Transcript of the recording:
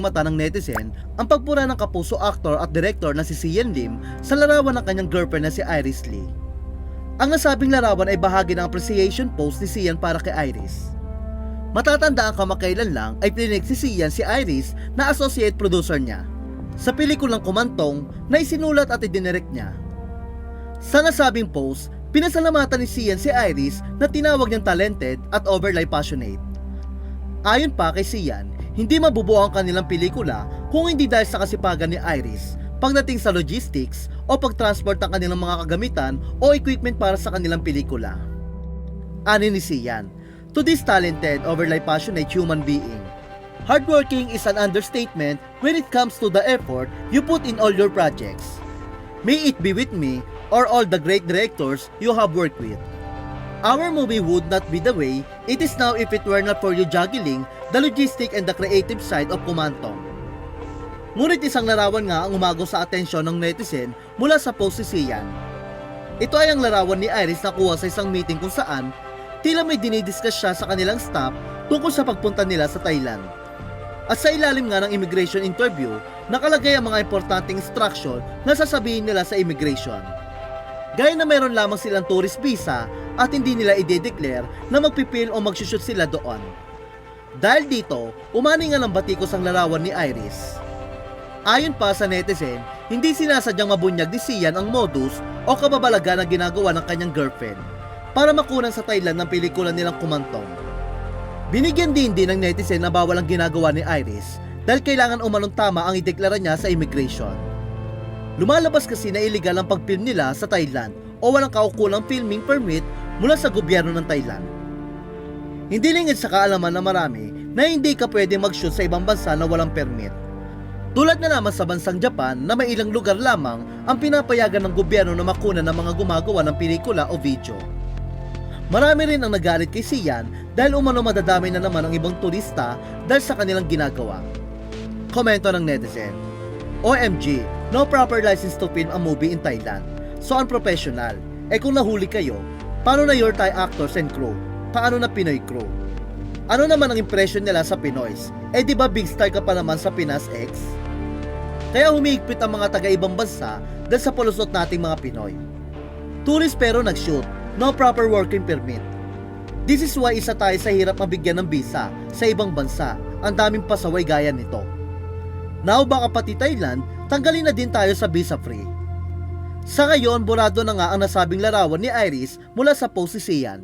mata ng netizen ang pagpura ng kapuso actor at director na si Sian Lim sa larawan ng kanyang girlfriend na si Iris Lee. Ang nasabing larawan ay bahagi ng appreciation post ni Sian para kay Iris. Matatandaan kamakailan lang ay pininig si Sian si Iris na associate producer niya sa pelikulang Kumantong na isinulat at idinirect niya. Sa nasabing post, pinasalamatan ni Sian si Iris na tinawag niyang talented at overly passionate. Ayon pa kay Sian, hindi mabubuo ang kanilang pelikula kung hindi dahil sa kasipagan ni Iris pagdating sa logistics o pagtransport ng kanilang mga kagamitan o equipment para sa kanilang pelikula. Ani ni Sian, to this talented, overly passionate human being, hardworking is an understatement when it comes to the effort you put in all your projects. May it be with me or all the great directors you have worked with. Our movie would not be the way it is now if it were not for you juggling the logistic and the creative side of Kumantong. Ngunit isang larawan nga ang umago sa atensyon ng netizen mula sa post si Sian. Ito ay ang larawan ni Iris na kuha sa isang meeting kung saan tila may dinidiscuss siya sa kanilang staff tungkol sa pagpunta nila sa Thailand. At sa ilalim nga ng immigration interview, nakalagay ang mga importanteng instruction na sasabihin nila sa immigration. Gaya na meron lamang silang tourist visa at hindi nila i-declare na magpipil o magsushoot sila doon. Dahil dito, umani nga ng batikos ang larawan ni Iris. Ayon pa sa netizen, hindi sinasadyang mabunyag ni Sian ang modus o kababalaga na ginagawa ng kanyang girlfriend para makunan sa Thailand ng pelikula nilang Kumantong. Binigyan din ng netizen na bawal ang ginagawa ni Iris dahil kailangan umanong tama ang ideklara niya sa immigration. Lumalabas kasi na iligal ang pagfilm nila sa Thailand o walang kaukulang filming permit mula sa gobyerno ng Thailand. Hindi lingid sa kaalaman na marami na hindi ka pwede mag-shoot sa ibang bansa na walang permit. Tulad na naman sa bansang Japan na may ilang lugar lamang ang pinapayagan ng gobyerno na makunan ng mga gumagawa ng pelikula o video. Marami rin ang nagalit kay Sian dahil umano madadamay na naman ang ibang turista dahil sa kanilang ginagawa. Komento ng netizen, OMG, no proper license to film a movie in Thailand. So unprofessional. Kung nahuli kayo, paano na your Thai actors and crew? Paano na Pinoy crew? Ano naman ang impression nila sa Pinoys? Di ba big star ka pa naman sa Pinas X? Kaya humihigpit ang mga taga-ibang bansa dahil sa palusot nating mga Pinoy. Tourist pero nag-shoot, no proper working permit. This is why isa tayo sa hirap mabigyan ng visa sa ibang bansa. Ang daming pasaway gaya nito. Now baka pati Thailand, tanggalin na din tayo sa visa free. Sa ngayon, burado na nga ang nasabing larawan ni Iris mula sa post si Sian.